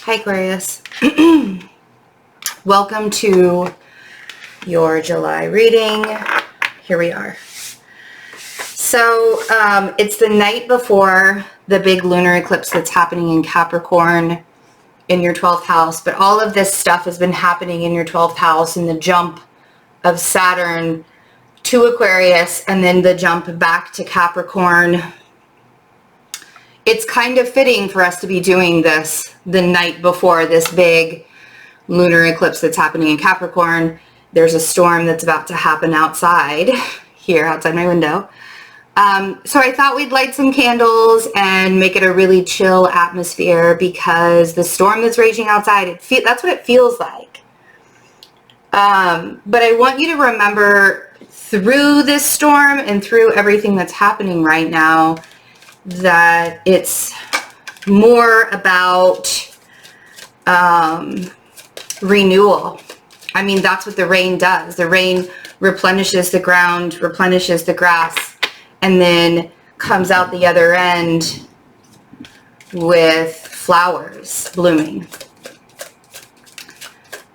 Hi Aquarius. Welcome to your July reading. Here we are. So it's the night before the big lunar eclipse that's happening in Capricorn in your 12th house, but all of this stuff has been happening in your 12th house, and the jump of Saturn to Aquarius and then the jump back to Capricorn. It's kind of fitting for us to be doing this the night before this big lunar eclipse that's happening in Capricorn. There's a storm that's about to happen outside my window. So I thought we'd light some candles and make it a really chill atmosphere, because the storm that's raging outside, that's what it feels like. But I want you to remember, through this storm and through everything that's happening right now, that it's more about renewal. I mean, that's what the rain does. The rain replenishes the ground, replenishes the grass, and then comes out the other end with flowers blooming.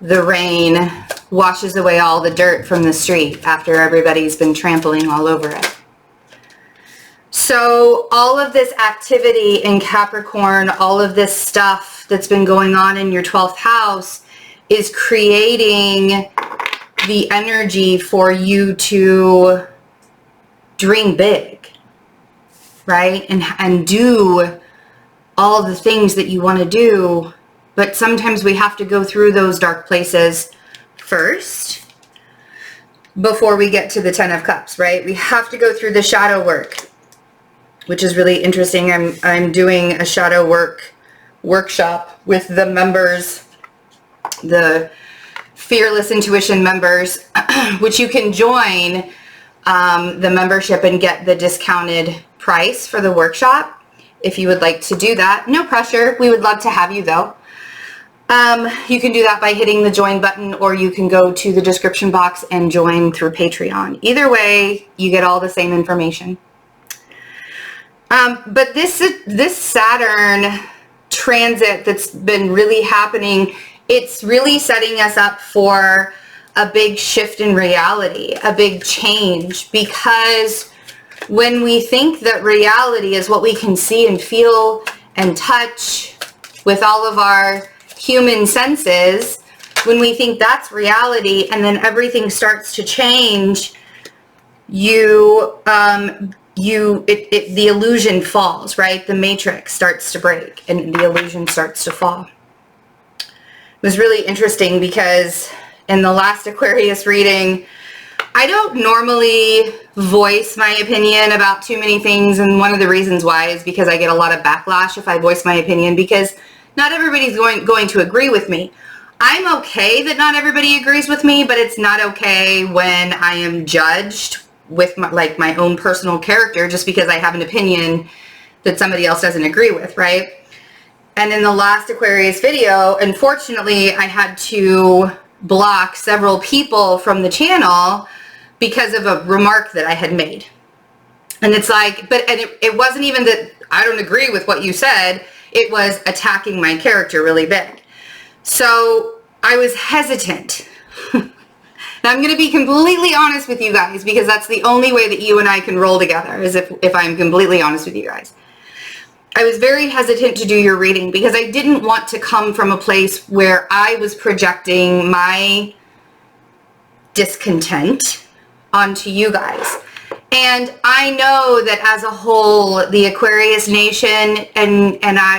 The rain washes away all the dirt from the street after everybody's been trampling all over it. So all of this activity in Capricorn, all of this stuff that's been going on in your 12th house is creating the energy for you to dream big, right? And do all the things that you want to do. But sometimes we have to go through those dark places first before we get to the 10 of Cups, right? We have to go through the shadow work, which is really interesting. I'm doing a shadow work workshop with the members, the Fearless Intuition members, which you can join the membership and get the discounted price for the workshop if you would like to do that. No pressure. We would love to have you though. You can do that by hitting the join button, or you can go to the description box and join through Patreon. Either way, you get all the same information. But this Saturn transit that's been really happening, it's really setting us up for a big shift in reality, a big change, because when we think that reality is what we can see and feel and touch with all of our human senses, when we think that's reality and then everything starts to change, the illusion falls, right? The matrix starts to break and the illusion starts to fall. It was really interesting because in the last Aquarius reading, I don't normally voice my opinion about too many things, and one of the reasons why is because I get a lot of backlash if I voice my opinion, because not everybody's going to agree with me. I'm okay that not everybody agrees with me, but it's not okay when I am judged with my own personal character just because I have an opinion that somebody else doesn't agree with, right? And in the last Aquarius video, unfortunately, I had to block several people from the channel because of a remark that I had made. And it's like, it wasn't even that I don't agree with what you said, it was attacking my character really big. So I was hesitant. And I'm going to be completely honest with you guys, because that's the only way that you and I can roll together, is if I'm completely honest with you guys. I was very hesitant to do your reading because I didn't want to come from a place where I was projecting my discontent onto you guys. And I know that as a whole, the Aquarius Nation and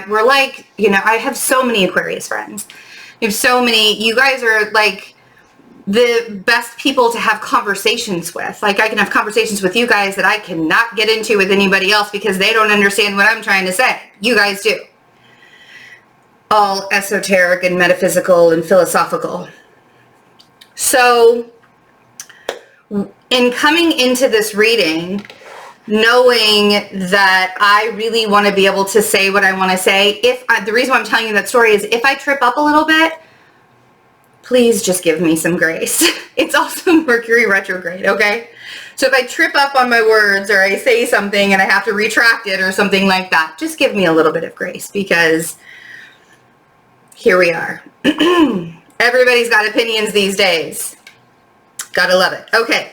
we're like, I have so many Aquarius friends. I have so many. You guys are like the best people to have conversations with. Like, I can have conversations with you guys that I cannot get into with anybody else because they don't understand what I'm trying to say. You guys do. All esoteric and metaphysical and philosophical. So in coming into this reading, knowing that I really want to be able to say what I want to say, the reason why I'm telling you that story is if I trip up a little bit, please just give me some grace. It's also Mercury retrograde, okay? So if I trip up on my words or I say something and I have to retract it or something like that, just give me a little bit of grace, because here we are. Everybody's got opinions these days. Gotta love it. Okay.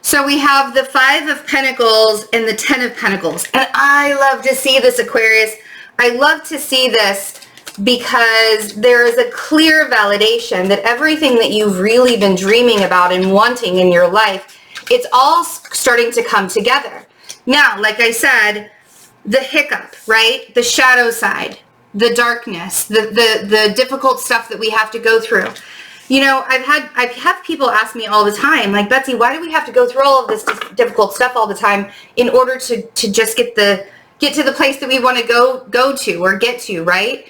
So we have the 5 of Pentacles and the 10 of Pentacles. And I love to see this, Aquarius. I love to see this because there is a clear validation that everything that you've really been dreaming about and wanting in your life, it's all starting to come together. Now, like I said, the hiccup, right? The shadow side, the darkness, the difficult stuff that we have to go through. You know, I've had people ask me all the time, like, Betsy, why do we have to go through all of this difficult stuff all the time in order to just get to the place that we want to go to or get to, right?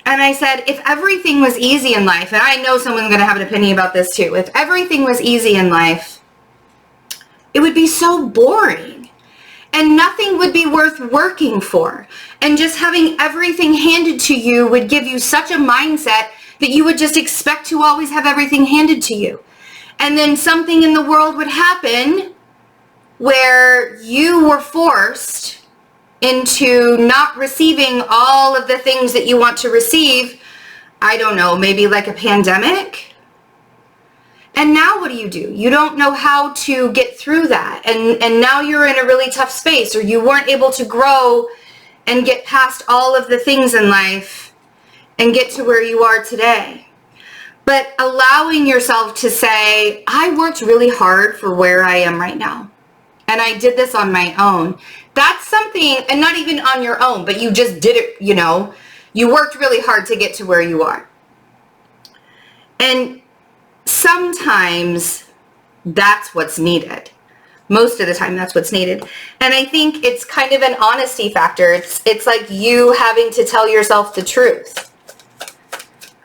And I said, if everything was easy in life, and I know someone's going to have an opinion about this too, if everything was easy in life, it would be so boring and nothing would be worth working for. And just having everything handed to you would give you such a mindset that you would just expect to always have everything handed to you. And then something in the world would happen where you were forced into not receiving all of the things that you want to receive. I don't know, maybe like a pandemic. And now what do? You don't know how to get through that. And now you're in a really tough space, or you weren't able to grow and get past all of the things in life and get to where you are today. But allowing yourself to say, I worked really hard for where I am right now. And I did this on my own. That's something, and not even on your own, but you just did it, you know. You worked really hard to get to where you are. And sometimes that's what's needed. Most of the time that's what's needed. And I think it's kind of an honesty factor. It's like you having to tell yourself the truth.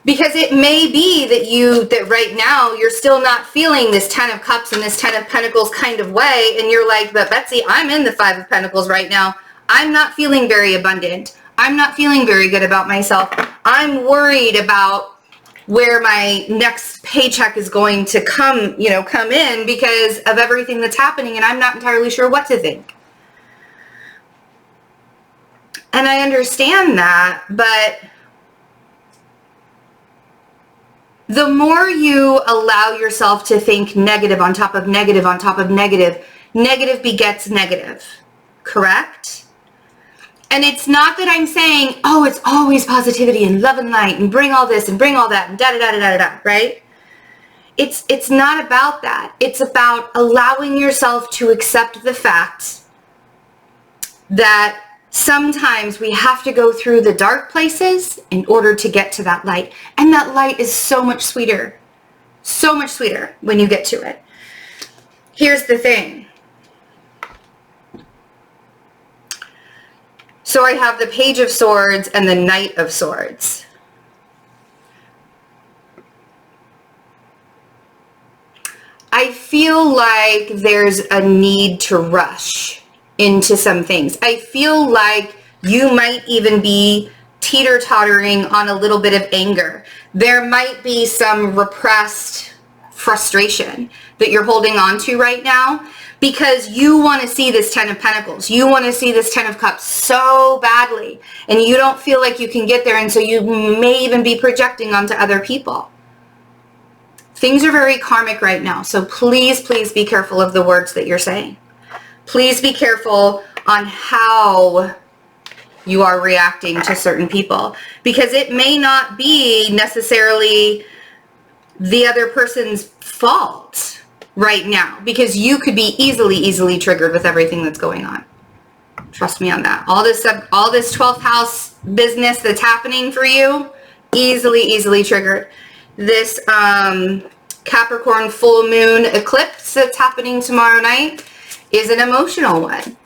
Because it may be that right now you're still not feeling this 10 of Cups and this 10 of Pentacles kind of way. And you're like, but Betsy, I'm in the 5 of Pentacles right now. I'm not feeling very abundant. I'm not feeling very good about myself. I'm worried about where my next paycheck is going to come in because of everything that's happening. And I'm not entirely sure what to think. And I understand that, but the more you allow yourself to think negative on top of negative on top of negative, negative begets negative, correct? And it's not that I'm saying, oh, it's always positivity and love and light and bring all this and bring all that and da-da-da-da-da-da, right? It's not about that. It's about allowing yourself to accept the fact that sometimes we have to go through the dark places in order to get to that light. And that light is so much sweeter when you get to it. Here's the thing. So I have the Page of Swords and the Knight of Swords. I feel like there's a need to rush into some things. I feel like you might even be teeter-tottering on a little bit of anger. There might be some repressed frustration that you're holding on to right now because you want to see this 10 of Pentacles. You want to see this 10 of Cups so badly, and you don't feel like you can get there, and so you may even be projecting onto other people. Things are very karmic right now, so please, please be careful of the words that you're saying. Please be careful on how you are reacting to certain people, because it may not be necessarily the other person's fault right now, because you could be easily triggered with everything that's going on. Trust me on that. All this 12th house business that's happening for you, easily triggered. This Capricorn full moon eclipse that's happening tomorrow night is an emotional one.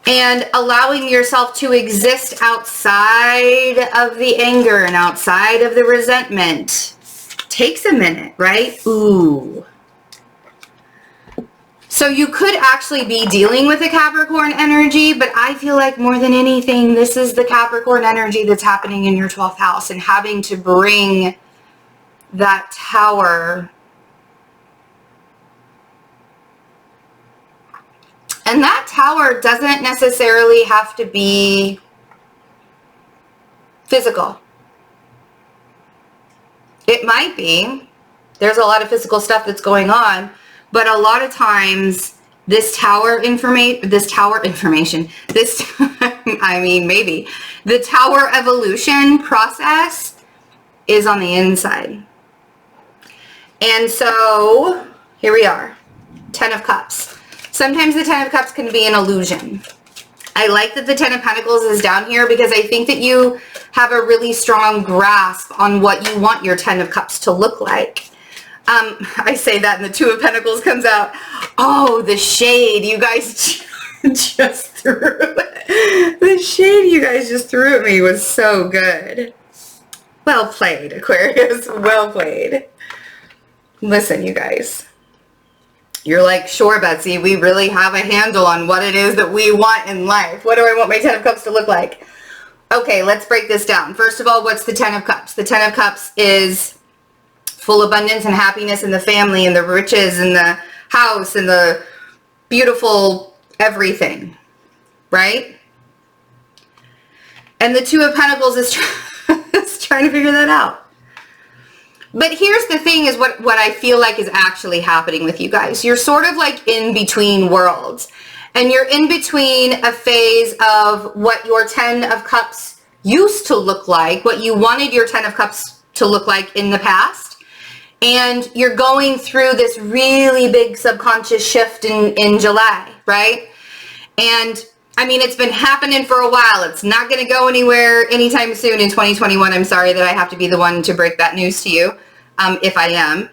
And allowing yourself to exist outside of the anger and outside of the resentment takes a minute, right? Ooh. So you could actually be dealing with a Capricorn energy, but I feel like more than anything, this is the Capricorn energy that's happening in your 12th house, and having to bring that Tower. And that Tower doesn't necessarily have to be physical. It might be. There's a lot of physical stuff that's going on, but a lot of times I mean, maybe the tower evolution process is on the inside. And so here we are, 10 of Cups. Sometimes the 10 of Cups can be an illusion. I like that the 10 of Pentacles is down here because I think that you have a really strong grasp on what you want your 10 of Cups to look like. I say that and the 2 of Pentacles comes out. Oh, the shade you guys just threw. The shade you guys just threw at me was so good. Well played, Aquarius. Well played. Listen, you guys. You're like, sure, Betsy, we really have a handle on what it is that we want in life. What do I want my 10 of Cups to look like? Okay, let's break this down. First of all, what's the 10 of Cups? The 10 of Cups is full abundance and happiness in the family and the riches and the house and the beautiful everything, right? And the 2 of Pentacles is trying to figure that out. But here's the thing is what I feel like is actually happening with you guys. You're sort of like in between worlds. And you're in between a phase of what your 10 of Cups used to look like, what you wanted your 10 of Cups to look like in the past. And you're going through this really big subconscious shift in July, right? And I mean, it's been happening for a while. It's not going to go anywhere anytime soon in 2021. I'm sorry that I have to be the one to break that news to you, if I am.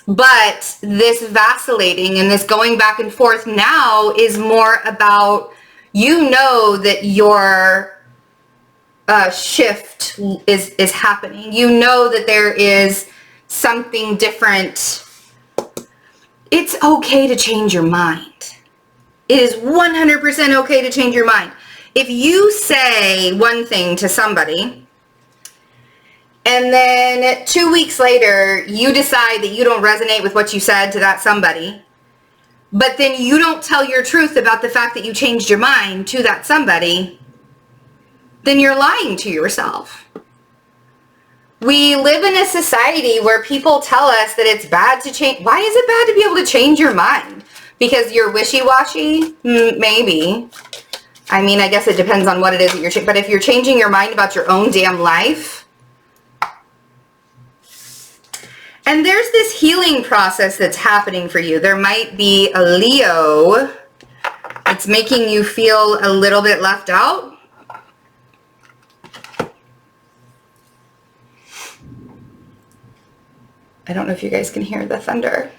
But this vacillating and this going back and forth now is more about, you know, that your shift is happening. You know that there is something different. It's okay to change your mind. It is 100% okay to change your mind. If you say one thing to somebody and then 2 weeks later you decide that you don't resonate with what you said to that somebody, but then you don't tell your truth about the fact that you changed your mind to that somebody, then you're lying to yourself. We live in a society where people tell us that it's bad to change. Why is it bad to be able to change your mind? Because you're wishy-washy? Maybe. I mean, I guess it depends on what it is that you're changing. But if you're changing your mind about your own damn life. And there's this healing process that's happening for you. There might be a Leo. It's making you feel a little bit left out. I don't know if you guys can hear the thunder.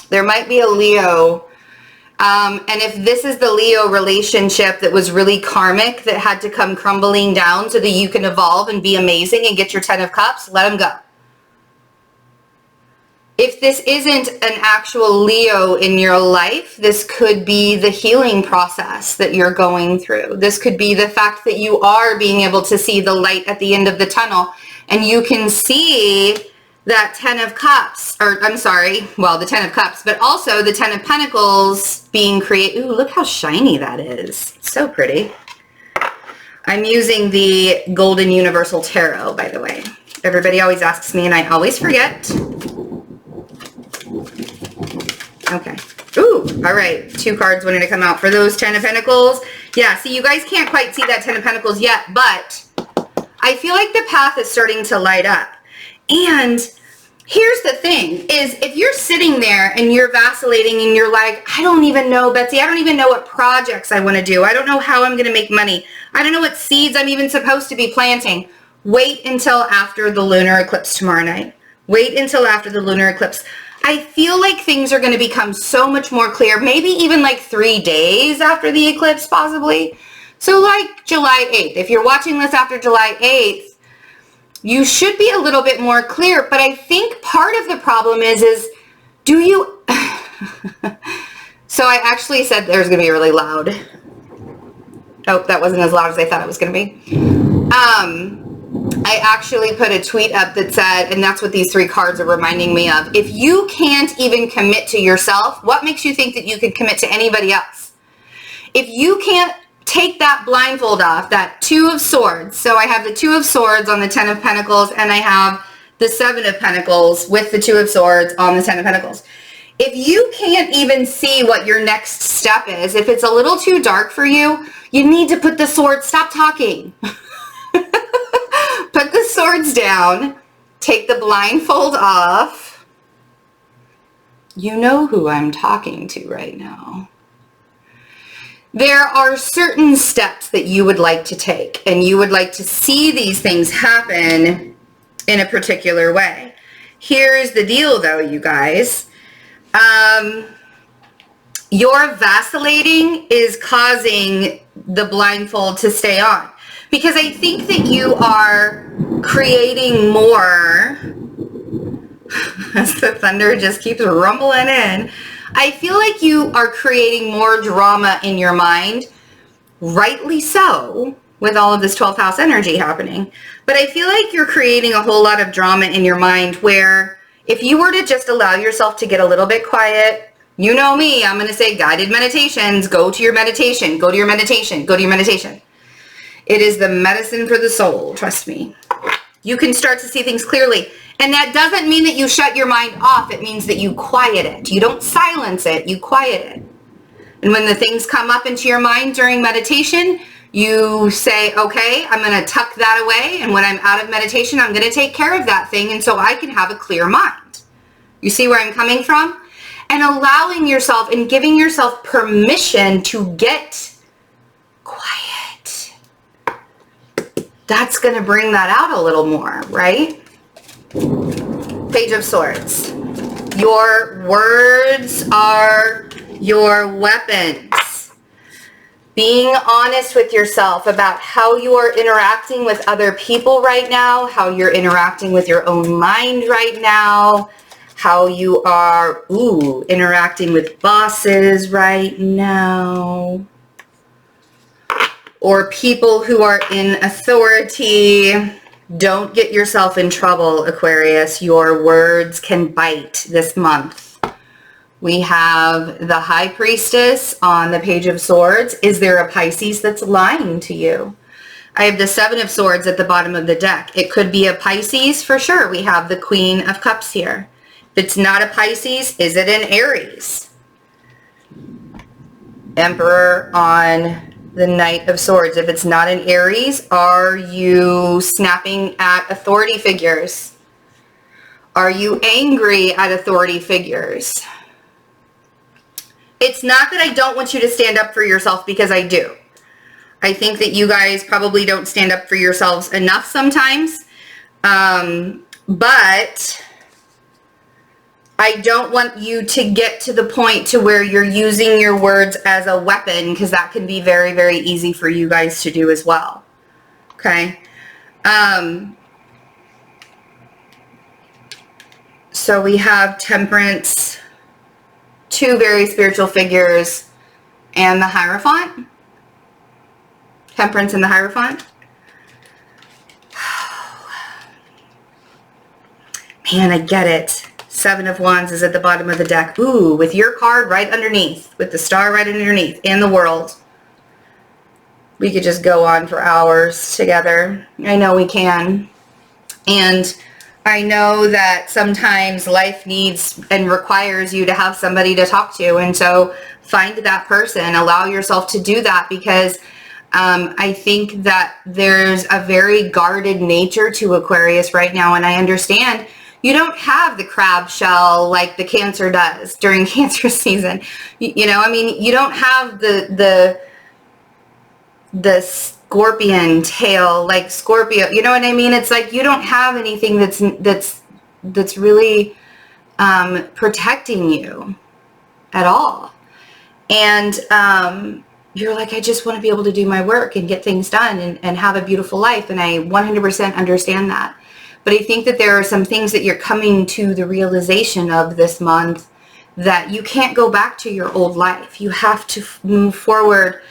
There might be a Leo. And if this is the Leo relationship that was really karmic, that had to come crumbling down so that you can evolve and be amazing and get your 10 of Cups, let them go. If this isn't an actual Leo in your life, this could be the healing process that you're going through. This could be the fact that you are being able to see the light at the end of the tunnel and you can see that 10 of Cups, or I'm sorry, well, the 10 of Cups, but also the 10 of Pentacles being created. Ooh, look how shiny that is. It's so pretty. I'm using the Golden Universal Tarot, by the way. Everybody always asks me and I always forget. Okay. Ooh, all right. 2 cards wanted to come out for those 10 of Pentacles. Yeah, see, you guys can't quite see that 10 of Pentacles yet, but I feel like the path is starting to light up. And here's the thing is, if you're sitting there and you're vacillating and you're like, I don't even know, Betsy, I don't even know what projects I want to do. I don't know how I'm going to make money. I don't know what seeds I'm even supposed to be planting. Wait until after the lunar eclipse tomorrow night. Wait until after the lunar eclipse. I feel like things are going to become so much more clear, maybe even like 3 days after the eclipse, possibly. So like July 8th. If you're watching this after July 8th, you should be a little bit more clear, but I think part of the problem is do you... So I actually said there's going to be really loud. Oh, that wasn't as loud as I thought it was going to be. I actually put a tweet up that said, and that's what these 3 cards are reminding me of, if you can't even commit to yourself, what makes you think that you could commit to anybody else? If you can't take that blindfold off, that Two of Swords. So I have the Two of Swords on the Ten of Pentacles, and I have the Seven of Pentacles with the Two of Swords on the Ten of Pentacles. If you can't even see what your next step is, if it's a little too dark for you, you need to put the sword, stop talking. Put the swords down, take the blindfold off. You know who I'm talking to right now. There are certain steps that you would like to take, and you would like to see these things happen in a particular way. Here's the deal though, you guys. Your vacillating is causing the blindfold to stay on, because I think that you are creating more as the thunder just keeps rumbling in. I feel like you are creating more drama in your mind, rightly so, with all of this 12th house energy happening. But I feel like you're creating a whole lot of drama in your mind where if you were to just allow yourself to get a little bit quiet, you know me, I'm going to say guided meditations, go to your meditation, go to your meditation, go to your meditation. It is the medicine for the soul, trust me. You can start to see things clearly. And that doesn't mean that you shut your mind off. It means that you quiet it. You don't silence it, you quiet it. And when the things come up into your mind during meditation, you say, okay, I'm going to tuck that away. And when I'm out of meditation, I'm going to take care of that thing. And so I can have a clear mind. You see where I'm coming from? And allowing yourself and giving yourself permission to get quiet. That's going to bring that out a little more, right? Page of Swords. Your words are your weapons. Being honest with yourself about how you are interacting with other people right now, how you're interacting with your own mind right now, how you are, interacting with bosses right now, or people who are in authority. Don't get yourself in trouble, Aquarius. Your words can bite this month. We have the High Priestess on the Page of Swords. Is there a Pisces that's lying to you? I have the Seven of Swords at the bottom of the deck. It could be a Pisces for sure. We have the Queen of Cups here. If it's not a Pisces, is it an Aries? Emperor on the Knight of Swords. If it's not an Aries, are you snapping at authority figures? Are you angry at authority figures? It's not that I don't want you to stand up for yourself, because I do. I think that you guys probably don't stand up for yourselves enough sometimes. But I don't want you to get to the point to where you're using your words as a weapon, because that can be very, very easy for you guys to do as well. Okay? So we have Temperance, two very spiritual figures, and the Hierophant. Temperance and the Hierophant. Man, I get it. Seven of Wands is at the bottom of the deck. Ooh, with your card right underneath, with the star right underneath, and the World. We could just go on for hours together. I know we can. And I know that sometimes life needs and requires you to have somebody to talk to. And so find that person. Allow yourself to do that, because I think that there's a very guarded nature to Aquarius right now. And I understand you don't have the crab shell like the Cancer does during Cancer season. You know, I mean, you don't have the scorpion tail like Scorpio. You know what I mean? It's like you don't have anything that's really protecting you at all. And you're like, I just want to be able to do my work and get things done and have a beautiful life. And I 100% understand that. But I think that there are some things that you're coming to the realization of this month, that you can't go back to your old life. You have to move forward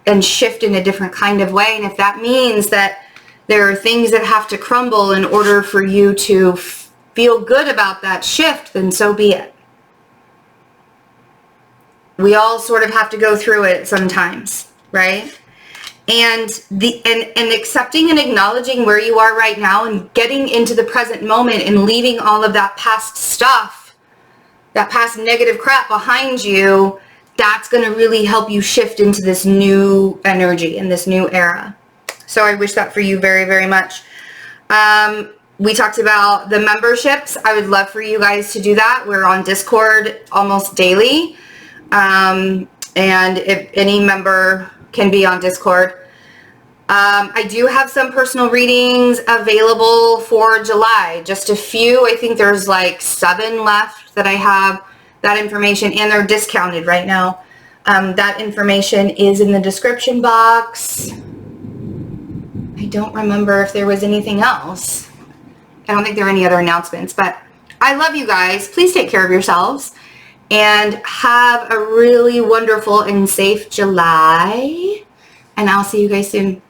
and shift in a different kind of way. And if that means that there are things that have to crumble in order for you to feel good about that shift, then so be it. We all sort of have to go through it sometimes, right? and accepting and acknowledging where you are right now and getting into the present moment and leaving all of that past stuff, that past negative crap behind you, that's going to really help you shift into this new energy and this new era. So I wish that for you very, very much. We talked about the memberships. I would love for you guys to do that. We're on Discord almost daily. And if any member can be on Discord. I do have some personal readings available for July. Just a few. I think there's like 7 left that I have that information, and they're discounted right now. That information is in the description box. I don't remember if there was anything else. I don't think there are any other announcements, but I love you guys. Please take care of yourselves and have a really wonderful and safe July. And I'll see you guys soon.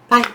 Bye.